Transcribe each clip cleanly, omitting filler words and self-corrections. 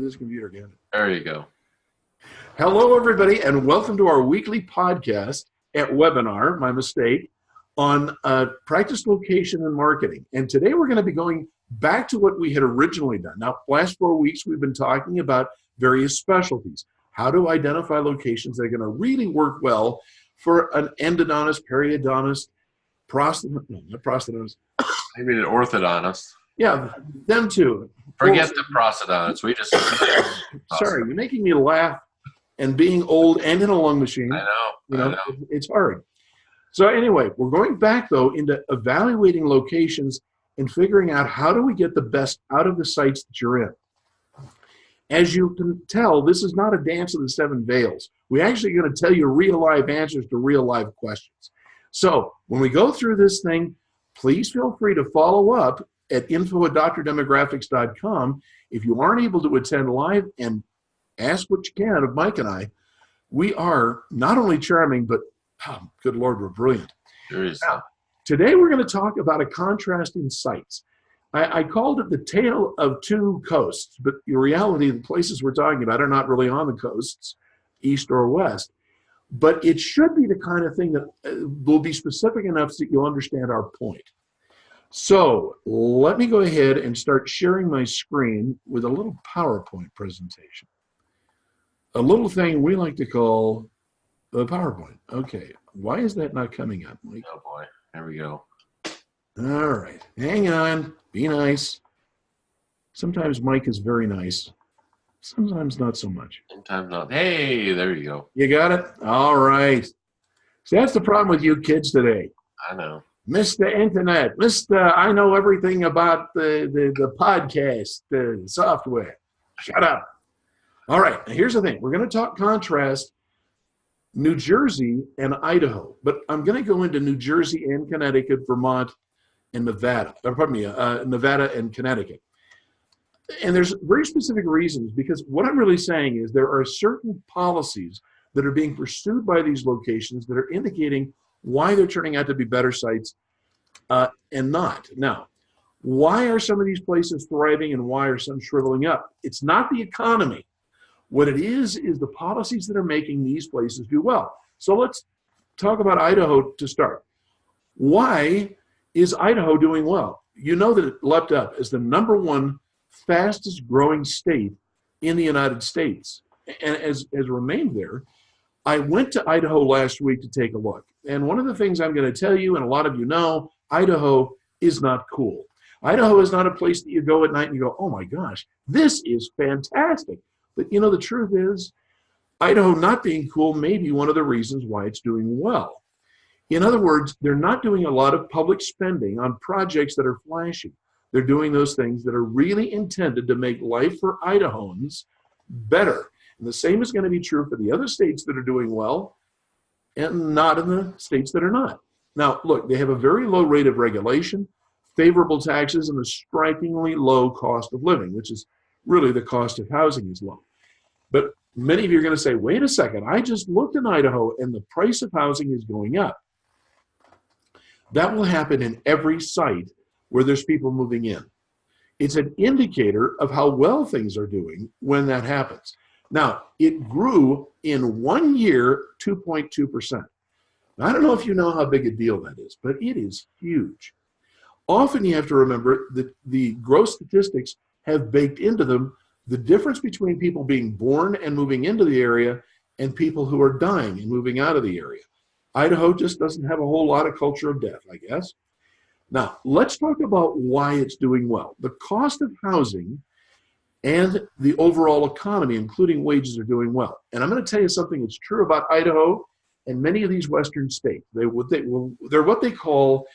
This computer again. There you go. Hello, everybody, and welcome to our weekly podcast at webinar, my mistake, on practice location and marketing. And today we're going to be going back to what we had originally done. Now, last 4 weeks, we've been talking about various specialties, how to identify locations that are going to really work well for an endodontist, periodontist, prosthodontist. Maybe an orthodontist. Yeah, them too. Forget the prosthodontists. We just. Sorry, you're making me laugh. And being old and in a lung machine, I know. It's hard. So anyway, we're going back though into evaluating locations and figuring out how do we get the best out of the sites that you're in. As you can tell, this is not a dance of the seven veils. We're actually going to tell you real life answers to real life questions. So when we go through this thing, please feel free to follow up at info@drdemographics.com. If you aren't able to attend live, and ask what you can of Mike and I. We are not only charming, but good Lord, we're brilliant. Now, today we're going to talk about a contrast in sites. I called it the tale of two coasts, but in reality, the places we're talking about are not really on the coasts, east or west. But it should be the kind of thing that will be specific enough so that you'll understand our point. So let me go ahead and start sharing my screen with a little PowerPoint presentation. A little thing we like to call the PowerPoint. Okay, why is that not coming up, Mike? Oh boy, there we go. All right, hang on, be nice. Sometimes Mike is very nice, sometimes not so much. Sometimes not. Hey, there you go. You got it? All right. So that's the problem with you kids today. I know. Mr. Internet, Mr. I know everything about the podcast software. Shut up. All right, now here's the thing. We're going to talk contrast New Jersey and Idaho, but I'm going to go into New Jersey and Connecticut, Vermont, and Nevada. Nevada and Connecticut. And there's very specific reasons, because what I'm really saying is there are certain policies that are being pursued by these locations that are indicating why they're turning out to be better sites and not. Now, why are some of these places thriving and why are some shriveling up? It's not the economy. What it is the policies that are making these places do well. So let's talk about Idaho to start. Why is Idaho doing well? You know that it leapt up as the #1 fastest growing state in the United States and has remained there. I went to Idaho last week to take a look. And one of the things I'm going to tell you, and a lot of you know, Idaho is not cool. Idaho is not a place that you go at night and you go, oh my gosh, this is fantastic. But you know, the truth is, Idaho not being cool may be one of the reasons why it's doing well. In other words, they're not doing a lot of public spending on projects that are flashy. They're doing those things that are really intended to make life for Idahoans better. And the same is going to be true for the other states that are doing well and not in the states that are not. Now, look, they have a very low rate of regulation, favorable taxes, and a strikingly low cost of living, which is really the cost of housing is low. But many of you are going to say, wait a second, I just looked in Idaho and the price of housing is going up. That will happen in every site where there's people moving in. It's an indicator of how well things are doing when that happens. Now, it grew in 1 year 2.2%. Now, I don't know if you know how big a deal that is, but it is huge. Often you have to remember that the growth statistics have baked into them the difference between people being born and moving into the area and people who are dying and moving out of the area. Idaho just doesn't have a whole lot of culture of death, I guess. Now, let's talk about why it's doing well. The cost of housing and the overall economy, including wages, are doing well. And I'm going to tell you something that's true about Idaho and many of these western states. They're what they call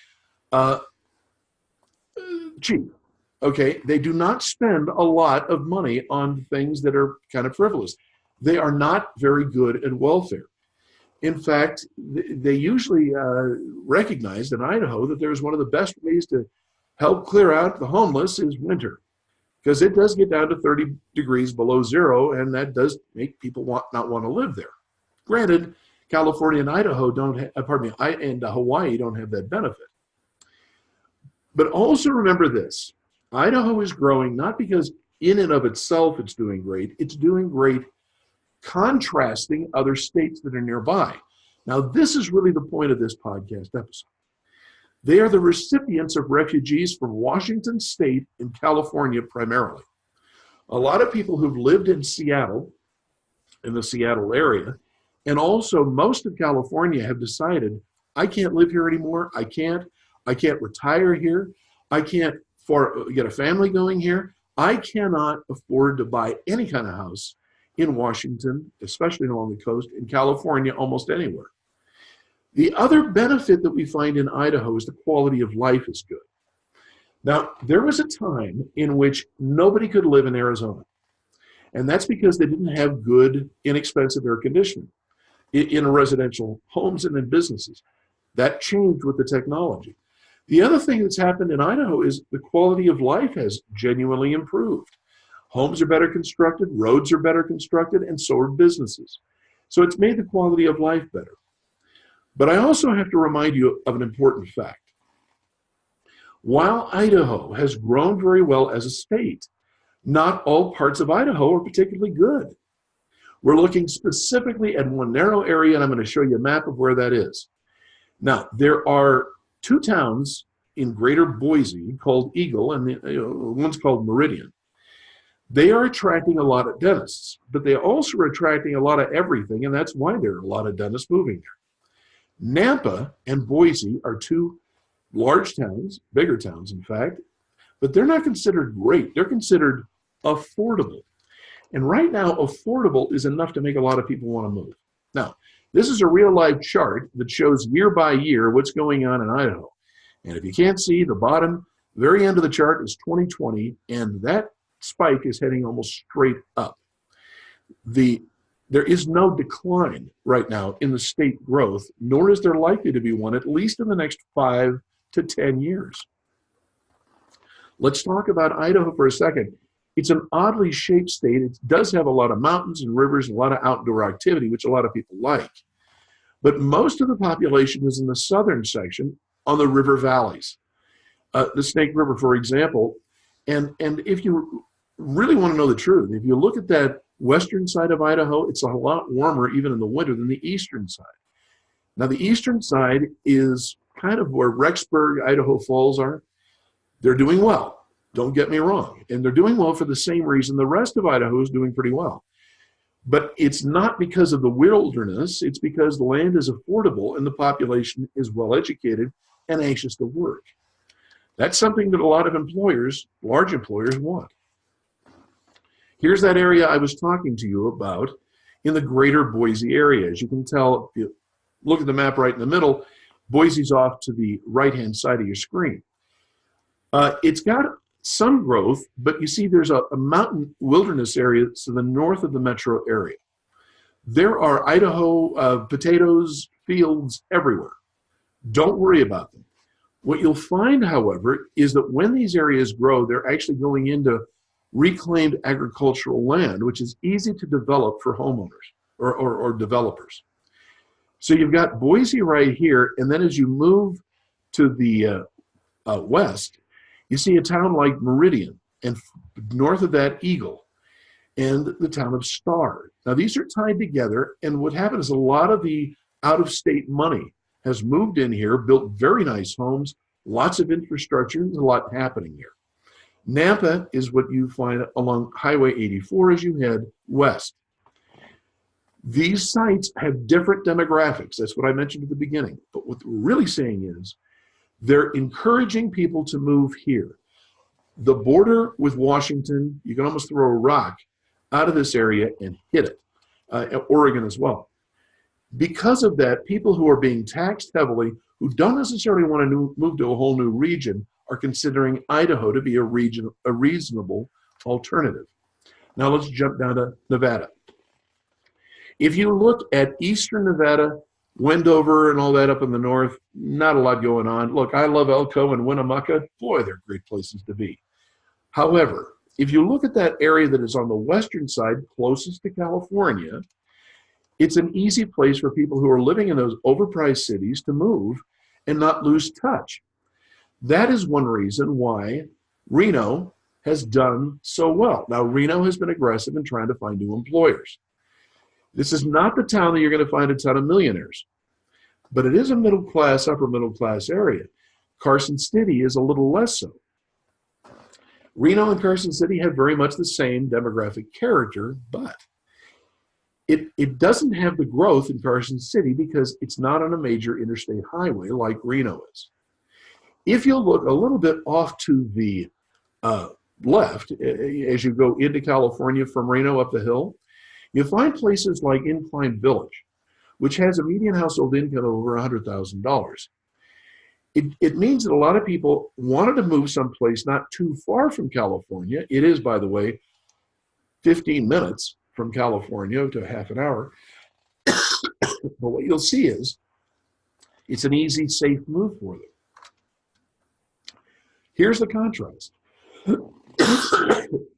cheap. Okay, they do not spend a lot of money on things that are kind of frivolous. They are not very good at welfare. In fact, they usually recognize in Idaho that there's one of the best ways to help clear out the homeless is winter, because it does get down to 30 degrees below zero, and that does make people not want to live there. Granted, California and Idaho don't have, and Hawaii don't have that benefit. But also remember this, Idaho is growing not because in and of itself, it's doing great. It's doing great contrasting other states that are nearby. Now, this is really the point of this podcast episode. They are the recipients of refugees from Washington State and California primarily. A lot of people who've lived in Seattle, in the Seattle area, and also most of California have decided, I can't live here anymore. I can't retire here. I can't get a family going here. I cannot afford to buy any kind of house in Washington, especially along the coast, in California, almost anywhere. The other benefit that we find in Idaho is the quality of life is good. Now, there was a time in which nobody could live in Arizona, and that's because they didn't have good, inexpensive air conditioning in residential homes and in businesses. That changed with the technology. The other thing that's happened in Idaho is the quality of life has genuinely improved. Homes are better constructed, roads are better constructed, and so are businesses. So it's made the quality of life better. But I also have to remind you of an important fact. While Idaho has grown very well as a state, not all parts of Idaho are particularly good. We're looking specifically at one narrow area, and I'm going to show you a map of where that is. Now, there are two towns in greater Boise called Eagle, and one's called Meridian. They are attracting a lot of dentists, but they also are attracting a lot of everything, and that's why there are a lot of dentists moving there. Nampa and Boise are two large towns, bigger towns in fact, but they're not considered great. They're considered affordable. And right now, affordable is enough to make a lot of people want to move. Now, this is a real-life chart that shows year by year what's going on in Idaho. And if you can't see, the bottom, very end of the chart is 2020, and that spike is heading almost straight up. There is no decline right now in the state growth, nor is there likely to be one, at least in the next 5 to 10 years. Let's talk about Idaho for a second. It's an oddly shaped state. It does have a lot of mountains and rivers and a lot of outdoor activity, which a lot of people like. But most of the population is in the southern section on the river valleys. The Snake River, for example. And if you really want to know the truth, if you look at that western side of Idaho, it's a lot warmer even in the winter than the eastern side. Now, the eastern side is kind of where Rexburg, Idaho Falls are. They're doing well. Don't get me wrong. And they're doing well for the same reason the rest of Idaho is doing pretty well. But it's not because of the wilderness. It's because the land is affordable and the population is well educated and anxious to work. That's something that a lot of employers, large employers, want. Here's that area I was talking to you about in the greater Boise area. As you can tell, if you look at the map right in the middle, Boise's off to the right-hand side of your screen. It's got some growth, but you see there's a mountain wilderness area to the north of the metro area. There are Idaho potatoes fields everywhere. Don't worry about them. What you'll find, however, is that when these areas grow, they're actually going into reclaimed agricultural land, which is easy to develop for homeowners or developers. So you've got Boise right here, and then as you move to the west, you see a town like Meridian, and north of that, Eagle, and the town of Star. Now, these are tied together, and what happened is a lot of the out-of-state money has moved in here, built very nice homes, lots of infrastructure, there's a lot happening here. Nampa is what you find along Highway 84 as you head west. These sites have different demographics. That's what I mentioned at the beginning. But what we're really saying is they're encouraging people to move here. The border with Washington, you can almost throw a rock out of this area and hit it. Oregon as well. Because of that, people who are being taxed heavily, who don't necessarily want to move to a whole new region, are considering Idaho to be a reasonable alternative. Now let's jump down to Nevada. If you look at eastern Nevada, Wendover and all that up in the north, not a lot going on. Look, I love Elko and Winnemucca. Boy, they're great places to be. However, if you look at that area that is on the western side, closest to California, it's an easy place for people who are living in those overpriced cities to move and not lose touch. That is one reason why Reno has done so well. Now, Reno has been aggressive in trying to find new employers. This is not the town that you're going to find a ton of millionaires, but it is a middle class, upper middle class area. Carson City is a little less so. Reno and Carson City have very much the same demographic character, but it doesn't have the growth in Carson City because it's not on a major interstate highway like Reno is. If you look a little bit off to the left, as you go into California from Reno up the hill, you find places like Incline Village, which has a median household income of over $100,000. It means that a lot of people wanted to move someplace not too far from California. It is, by the way, 15 minutes from California to half an hour. But what you'll see is it's an easy, safe move for them. Here's the contrast.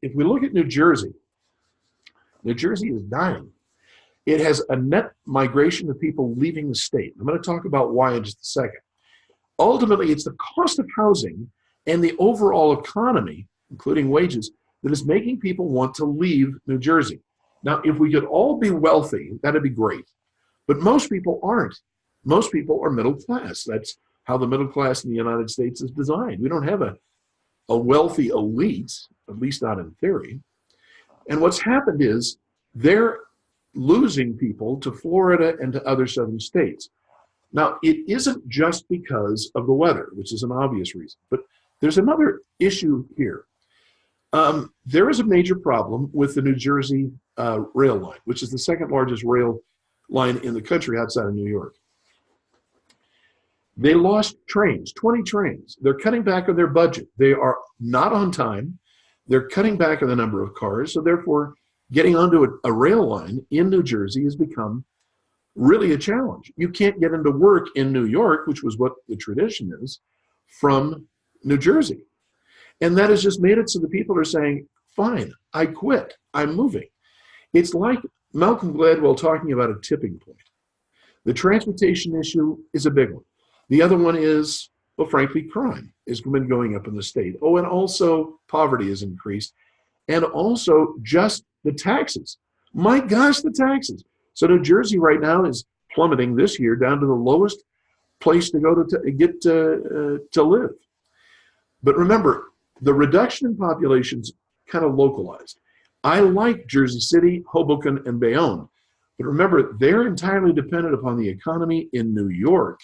If we look at New Jersey is dying. It has a net migration of people leaving the state. I'm going to talk about why in just a second. Ultimately, it's the cost of housing and the overall economy, including wages, that is making people want to leave New Jersey. Now, if we could all be wealthy, that'd be great. But most people aren't. Most people are middle class. That's how the middle class in the United States is designed. We don't have a wealthy elite, at least not in theory. And what's happened is they're losing people to Florida and to other southern states. Now, it isn't just because of the weather, which is an obvious reason, but there's another issue here. There is a major problem with the New Jersey rail line, which is the second largest rail line in the country outside of New York. They lost trains, 20 trains. They're cutting back on their budget. They are not on time. They're cutting back on the number of cars. So therefore, getting onto a rail line in New Jersey has become really a challenge. You can't get into work in New York, which was what the tradition is, from New Jersey. And that has just made it so the people are saying, fine, I quit, I'm moving. It's like Malcolm Gladwell talking about a tipping point. The transportation issue is a big one. The other one is, well, frankly, crime has been going up in the state. Oh, and also poverty has increased. And also just the taxes. My gosh, the taxes. So New Jersey right now is plummeting this year down to the lowest place to go to get to live. But remember, the reduction in population's kind of localized. I like Jersey City, Hoboken, and Bayonne. But remember, they're entirely dependent upon the economy in New York.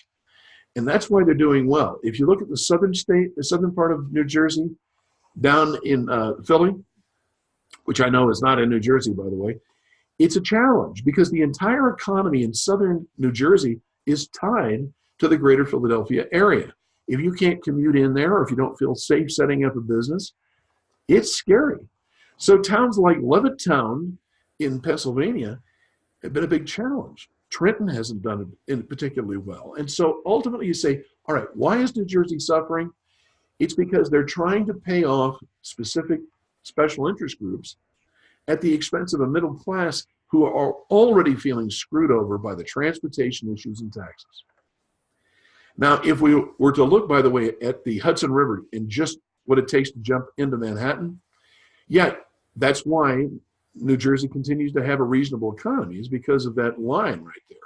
And that's why they're doing well. If you look at the southern part of New Jersey, down in Philly, which I know is not in New Jersey, by the way, it's a challenge because the entire economy in southern New Jersey is tied to the greater Philadelphia area. If you can't commute in there or if you don't feel safe setting up a business, it's scary. So towns like Levittown in Pennsylvania have been a big challenge. Trenton hasn't done it particularly well. And so ultimately you say, all right, why is New Jersey suffering? It's because they're trying to pay off specific special interest groups at the expense of a middle class who are already feeling screwed over by the transportation issues and taxes. Now, if we were to look, by the way, at the Hudson River and just what it takes to jump into Manhattan, yeah, that's why New Jersey continues to have a reasonable economy, is because of that line right there.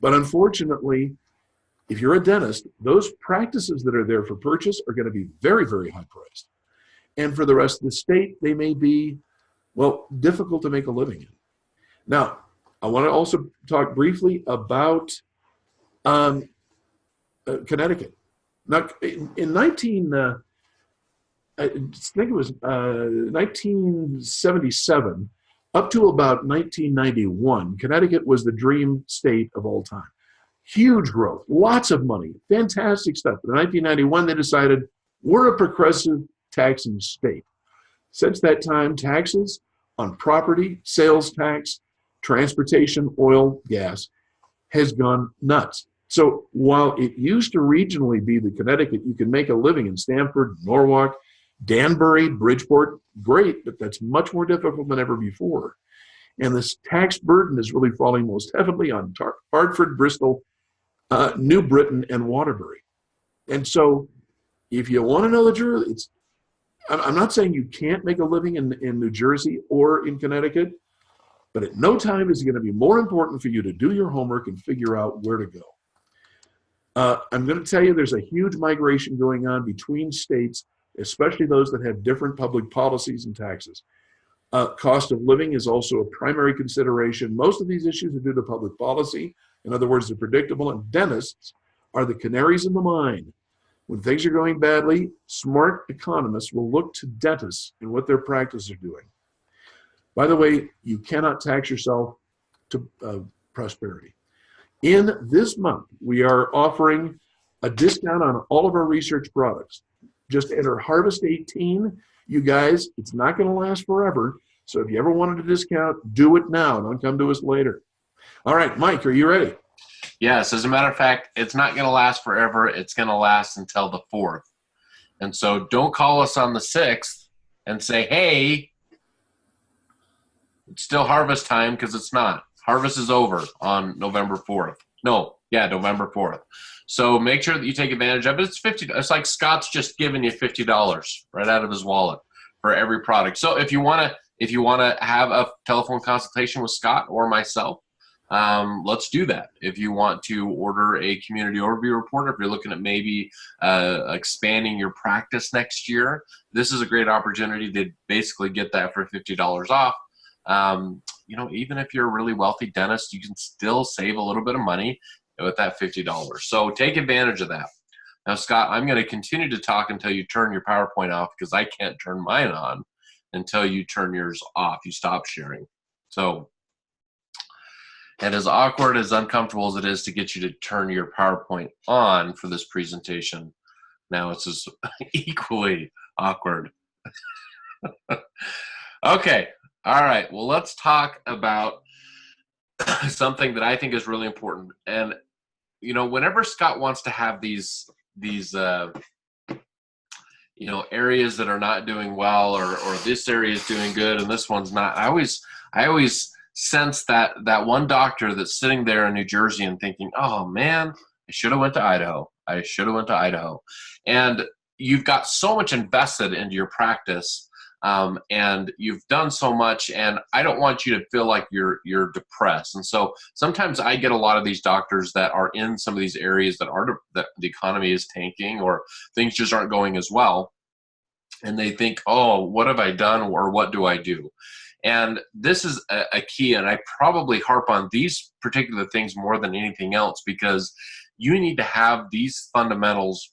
But unfortunately, if you're a dentist, those practices that are there for purchase are going to be very, very high priced. And for the rest of the state, they may be, well, difficult to make a living in. Now, I want to also talk briefly about Connecticut. Now, in 1977, up to about 1991, Connecticut was the dream state of all time. Huge growth, lots of money, fantastic stuff. But in 1991, they decided, we're a progressive taxing state. Since that time, taxes on property, sales tax, transportation, oil, gas, has gone nuts. So while it used to regionally be the Connecticut, you can make a living in Stamford, Norwalk, Danbury, Bridgeport, great, but that's much more difficult than ever before. And this tax burden is really falling most heavily on Hartford, Bristol, New Britain, and Waterbury. And so if you want to know the truth, I'm not saying you can't make a living in New Jersey or in Connecticut, but at no time is it going to be more important for you to do your homework and figure out where to go. I'm going to tell you there's a huge migration going on between states, especially those that have different public policies and taxes. Cost of living is also a primary consideration. Most of these issues are due to public policy. In other words, they're predictable, and dentists are the canaries in the mine. When things are going badly, smart economists will look to dentists and what their practices are doing. By the way, you cannot tax yourself to prosperity. In this month, we are offering a discount on all of our research products. Just enter Harvest 18. You guys, it's not going to last forever. So if you ever wanted a discount, do it now. Don't come to us later. All right, Mike, are you ready? Yes, as a matter of fact, it's not going to last forever. It's going to last until the 4th. And so don't call us on the 6th and say, hey, it's still harvest time, because it's not. Harvest is over on November 4th. November 4th. So make sure that you take advantage of it. It's $50. It's like Scott's just giving you $50 right out of his wallet for every product. So if you want to have a telephone consultation with Scott or myself, let's do that. If you want to order a community overview report, if you're looking at maybe expanding your practice next year, this is a great opportunity to basically get that for $50 off. Even if you're a really wealthy dentist, you can still save a little bit of money with that $50. So take advantage of that. Now, Scott, I'm going to continue to talk until you turn your PowerPoint off, because I can't turn mine on until you turn yours off. You stop sharing. So, and as awkward, as uncomfortable as it is to get you to turn your PowerPoint on for this presentation, now it's just equally awkward. Okay. All right. Well, let's talk about something that I think is really important. And, whenever Scott wants to have these areas that are not doing well, or this area is doing good and this one's not, I always sense that one doctor that's sitting there in New Jersey and thinking, oh man, I should have went to Idaho. And you've got so much invested into your practice. And you've done so much, and I don't want you to feel like you're depressed. And so sometimes I get a lot of these doctors that are in some of these areas that the economy is tanking, or things just aren't going as well, and they think, oh, what have I done, or what do I do? And this is a key, and I probably harp on these particular things more than anything else, because you need to have these fundamentals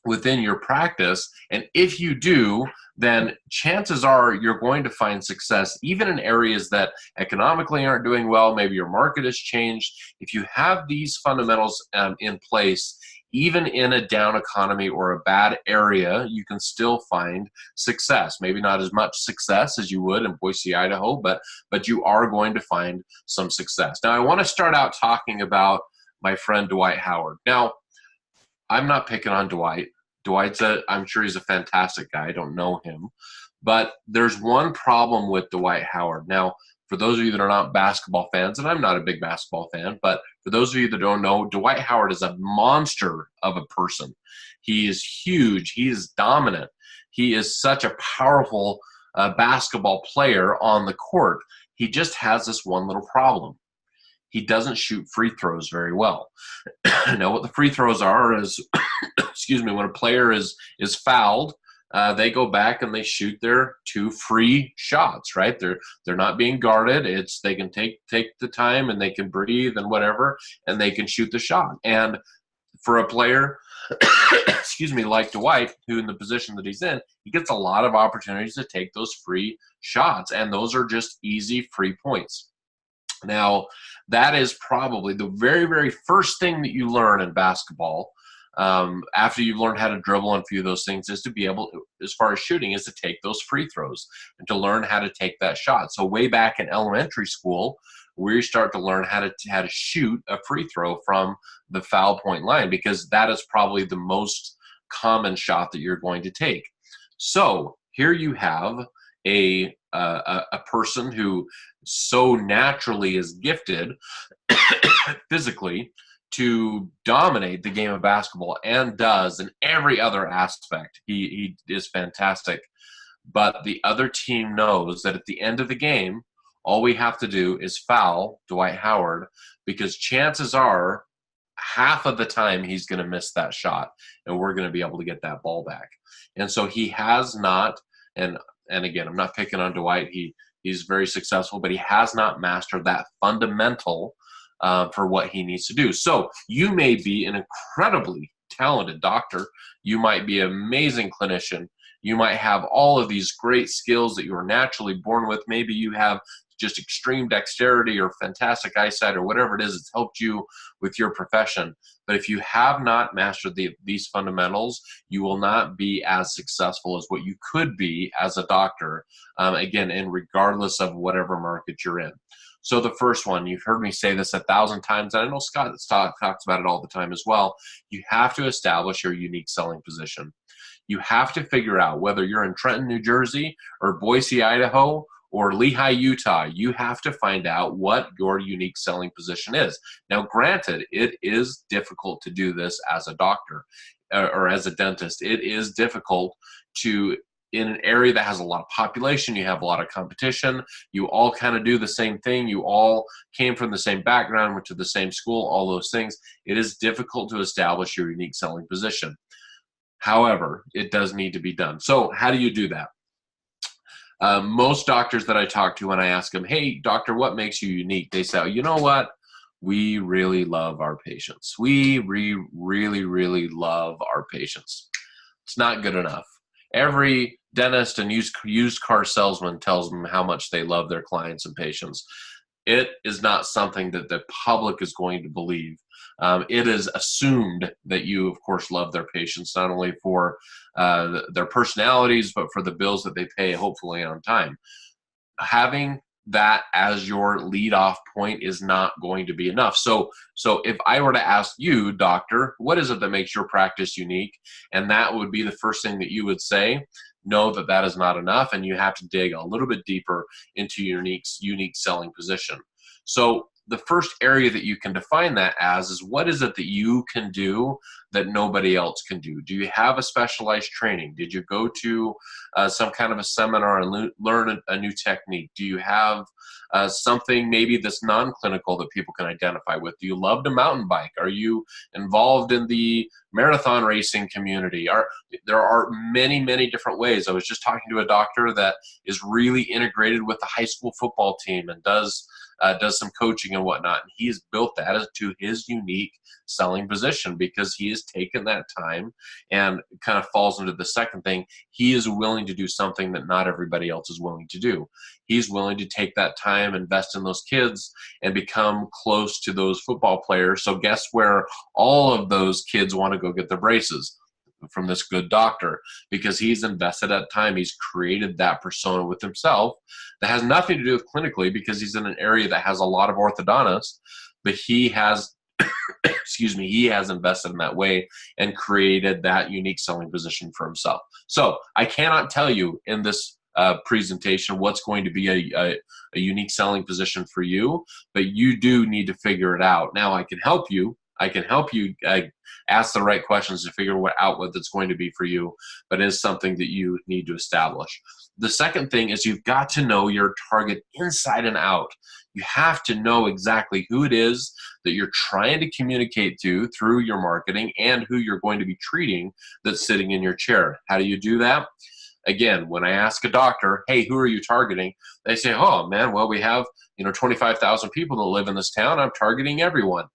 within your practice. And if you do, then chances are you're going to find success, even in areas that economically aren't doing well. Maybe your market has changed. If you have these fundamentals in place, even in a down economy or a bad area, you can still find success. Maybe not as much success as you would in Boise, Idaho, but you are going to find some success. Now, I want to start out talking about my friend Dwight Howard. Now, I'm not picking on Dwight. I'm sure he's a fantastic guy. I don't know him. But there's one problem with Dwight Howard. Now, for those of you that are not basketball fans, and I'm not a big basketball fan, but for those of you that don't know, Dwight Howard is a monster of a person. He is huge. He is dominant. He is such a powerful basketball player on the court. He just has this one little problem. He doesn't shoot free throws very well. Now, what the free throws are is, when a player is fouled, they go back and they shoot their 2 free shots, right? They're not being guarded. They can take the time, and they can breathe and whatever, and they can shoot the shot. And for a player, like Dwight, who in the position that he's in, he gets a lot of opportunities to take those free shots, and those are just easy free points. Now, that is probably the very, very first thing that you learn in basketball, after you've learned how to dribble and a few of those things, is to be able, as far as shooting, is to take those free throws and to learn how to take that shot. So way back in elementary school, we start to learn how to shoot a free throw from the foul point line, because that is probably the most common shot that you're going to take. So here you have a person who so naturally is gifted physically to dominate the game of basketball, and does in every other aspect. He is fantastic. But the other team knows that at the end of the game, all we have to do is foul Dwight Howard, because chances are half of the time he's going to miss that shot, and we're going to be able to get that ball back. And so he has not, and again, I'm not picking on Dwight. He's very successful, but he has not mastered that fundamental for what he needs to do. So you may be an incredibly talented doctor. You might be an amazing clinician. You might have all of these great skills that you are naturally born with. Maybe you have just extreme dexterity or fantastic eyesight or whatever it is that's helped you with your profession. But if you have not mastered these fundamentals, you will not be as successful as what you could be as a doctor, again, and regardless of whatever market you're in. So the first one, you've heard me say this 1,000 times, and I know Scott talks about it all the time as well. You have to establish your unique selling position. You have to figure out whether you're in Trenton, New Jersey, or Boise, Idaho, or Lehigh, Utah. You have to find out what your unique selling position is. Now, granted, it is difficult to do this as a doctor or as a dentist. It is difficult to, in an area that has a lot of population, you have a lot of competition, you all kind of do the same thing, you all came from the same background, went to the same school, all those things. It is difficult to establish your unique selling position. However, it does need to be done. So how do you do that? Most doctors that I talk to, when I ask them, hey, doctor, what makes you unique? They say, you know what? We really love our patients. We really, really love our patients. It's not good enough. Every dentist and used car salesman tells them how much they love their clients and patients. It is not something that the public is going to believe. It is assumed that you, of course, love their patients, not only for their personalities, but for the bills that they pay, hopefully on time. Having that as your lead off point is not going to be enough. So if I were to ask you, doctor, what is it that makes your practice unique? And that would be the first thing that you would say. Know that that is not enough, and you have to dig a little bit deeper into your unique selling position. So the first area that you can define that as is, what is it that you can do that nobody else can do? Do you have a specialized training? Did you go to some kind of a seminar and learn a new technique? Do you have something maybe that's non-clinical that people can identify with? Do you love to mountain bike? Are you involved in the marathon racing community? There are many, many different ways. I was just talking to a doctor that is really integrated with the high school football team and does some coaching and whatnot. And he has built that to his unique selling position because he has taken that time, and kind of falls into the second thing. He is willing to do something that not everybody else is willing to do. He's willing to take that time, invest in those kids, and become close to those football players. So guess where all of those kids want to go get their braces? From this good doctor, because he's invested that time. He's created that persona with himself that has nothing to do with clinically, because he's in an area that has a lot of orthodontists, but he has he has invested in that way and created that unique selling position for himself. So I cannot tell you in this presentation what's going to be a unique selling position for you, but you do need to figure it out. Now I can help you ask the right questions to figure out what that's going to be for you, but it is something that you need to establish. The second thing is, you've got to know your target inside and out. You have to know exactly who it is that you're trying to communicate to through your marketing, and who you're going to be treating that's sitting in your chair. How do you do that? Again, when I ask a doctor, hey, who are you targeting? They say, oh man, well, we have 25,000 people that live in this town. I'm targeting everyone.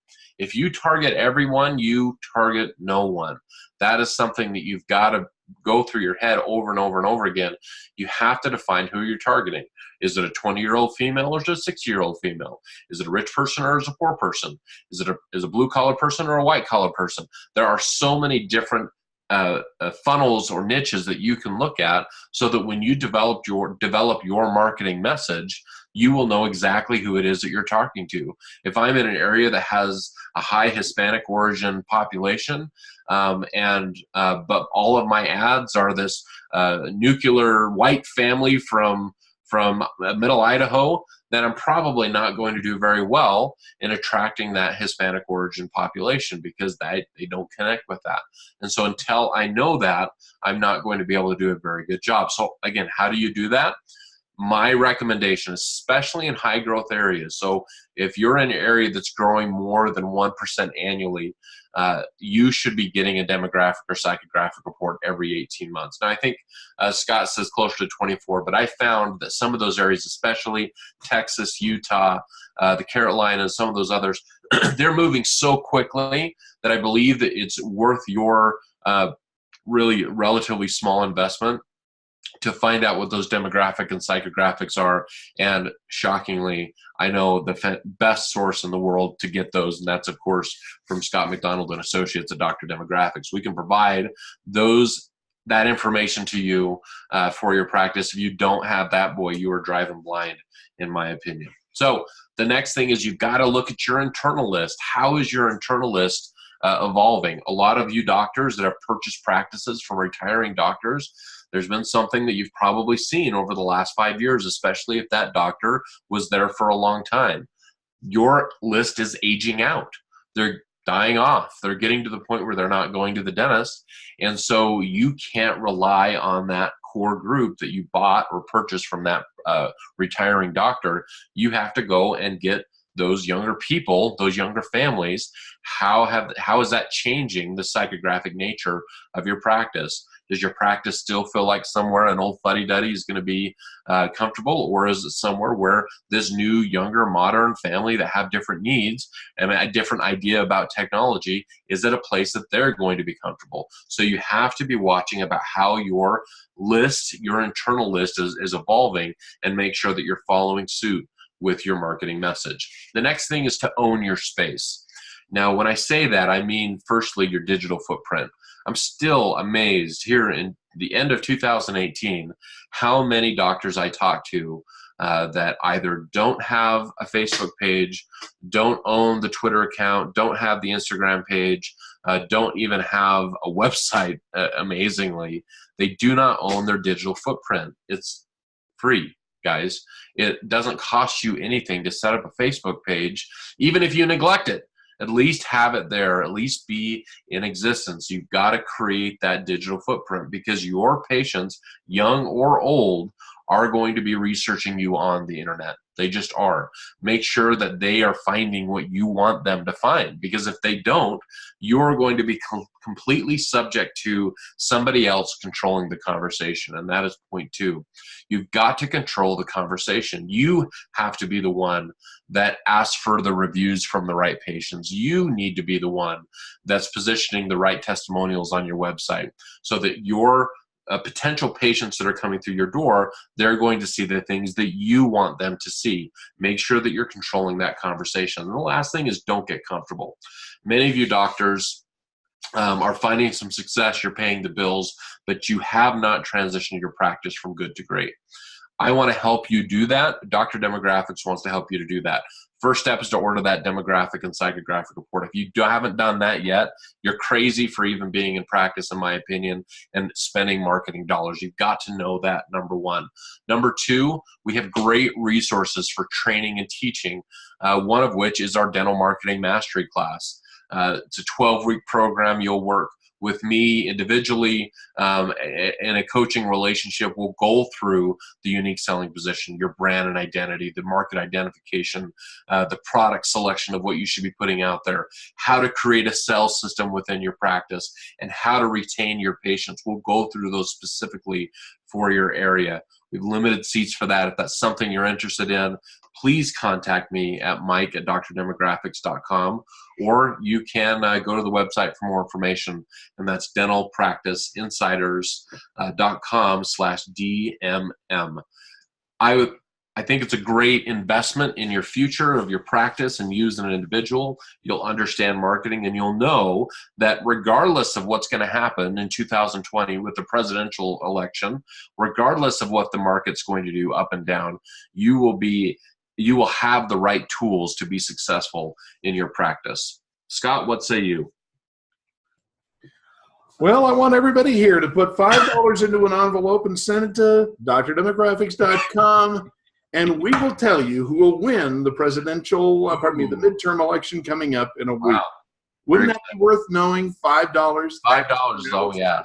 If you target everyone, you target no one. That is something that you've got to go through your head over and over and over again. You have to define who you're targeting. Is it a 20-year-old female, or is it a 60-year-old female? Is it a rich person, or is it a poor person? Is it a blue-collar person or a white-collar person? There are so many different funnels or niches that you can look at, so that when you develop your marketing message, you will know exactly who it is that you're talking to. If I'm in an area that has a high Hispanic origin population, but all of my ads are this nuclear white family from middle Idaho, then I'm probably not going to do very well in attracting that Hispanic origin population, because they don't connect with that. And so until I know that, I'm not going to be able to do a very good job. So again, how do you do that? My recommendation, especially in high growth areas. So if you're in an area that's growing more than 1% annually, you should be getting a demographic or psychographic report every 18 months. Now, I think Scott says closer to 24, but I found that some of those areas, especially Texas, Utah, the Carolinas, some of those others, they're moving so quickly that I believe that it's worth your really relatively small investment to find out what those demographic and psychographics are. And shockingly, I know the best source in the world to get those, and that's, of course, from Scott McDonald and Associates at Dr. Demographics. We can provide that information to you for your practice. If you don't have that, boy, you are driving blind, in my opinion. So the next thing is you've got to look at your internal list. How is your internal list evolving? A lot of you doctors that have purchased practices from retiring doctors, there's been something that you've probably seen over the last 5 years, especially if that doctor was there for a long time. Your list is aging out. They're dying off. They're getting to the point where they're not going to the dentist. And so you can't rely on that core group that you bought or purchased from that retiring doctor. You have to go and get those younger people, those younger families. How is that changing the psychographic nature of your practice? Does your practice still feel like somewhere an old fuddy-duddy is going to be comfortable, or is it somewhere where this new, younger, modern family that have different needs and a different idea about technology, is it a place that they're going to be comfortable? So you have to be watching about how your list, your internal list is evolving, and make sure that you're following suit with your marketing message. The next thing is to own your space. Now, when I say that, I mean, firstly, your digital footprint. I'm still amazed here in the end of 2018, how many doctors I talk to that either don't have a Facebook page, don't own the Twitter account, don't have the Instagram page, don't even have a website, amazingly. They do not own their digital footprint. It's free, guys. It doesn't cost you anything to set up a Facebook page, even if you neglect it. At least have it there, at least be in existence. You've got to create that digital footprint, because your patients, young or old, are going to be researching you on the internet. They just are. Make sure that they are finding what you want them to find, because if they don't, you're going to be completely subject to somebody else controlling the conversation. And that is point 2. You've got to control the conversation. You have to be the one that asks for the reviews from the right patients. You need to be the one that's positioning the right testimonials on your website, so that your potential patients that are coming through your door, they're going to see the things that you want them to see. Make sure that you're controlling that conversation. And the last thing is, don't get comfortable. Many of you doctors are finding some success. You're paying the bills, but you have not transitioned your practice from good to great. I want to help you do that. Dr. Demographics wants to help you to do that. First step is to order that demographic and psychographic report. If you haven't done that yet, you're crazy for even being in practice, in my opinion, and spending marketing dollars. You've got to know that, number 1. Number 2, we have great resources for training and teaching, one of which is our dental marketing mastery class. It's a 12-week program. You'll work with me individually in a coaching relationship. We'll go through the unique selling position, your brand and identity, the market identification, the product selection of what you should be putting out there, how to create a sales system within your practice, and how to retain your patients. We'll go through those specifically for your area. We've limited seats for that. If that's something you're interested in, please contact me at mike@drdemographics.com, or you can go to the website for more information, and that's dentalpracticeinsiders.com/DMM. I think it's a great investment in your future of your practice, and you as an individual, you'll understand marketing, and you'll know that regardless of what's going to happen in 2020 with the presidential election, regardless of what the market's going to do up and down, you will have the right tools to be successful in your practice. Scott, what say you? Well, I want everybody here to put $5 into an envelope and send it to drdemographics.com. And we will tell you who will win the presidential, the midterm election coming up in a week. Wow. Wouldn't that be worth knowing? $5. $5. Oh, yeah.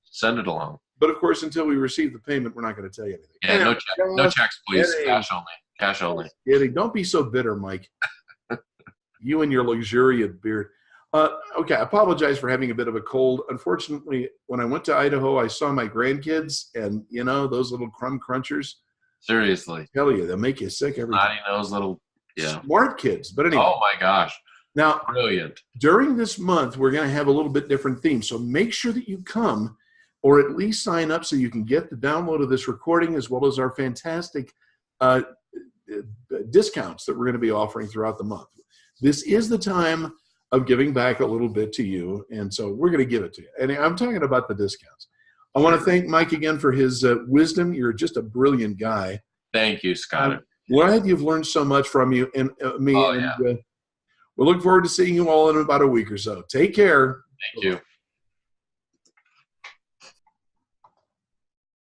Send it along. But of course, until we receive the payment, we're not going to tell you anything. Yeah, Anyway, no checks, please. Cash only. Cash only. Don't be so bitter, Mike. You and your luxuriant beard. Okay, I apologize for having a bit of a cold. Unfortunately, when I went to Idaho, I saw my grandkids, and those little crumb crunchers. Seriously. I tell you, they'll make you sick every time. Those little, smart kids. But anyway. Oh my gosh. Now, brilliant. During this month, we're going to have a little bit different theme. So make sure that you come, or at least sign up so you can get the download of this recording, as well as our fantastic discounts that we're going to be offering throughout the month. This is the time of giving back a little bit to you, and so we're going to give it to you. And I'm talking about the discounts. I want to thank Mike again for his wisdom. You're just a brilliant guy. Thank you, Scott. I'm glad you've learned so much from you and me. Oh, yeah. We'll look forward to seeing you all in about a week or so. Take care. Thank you.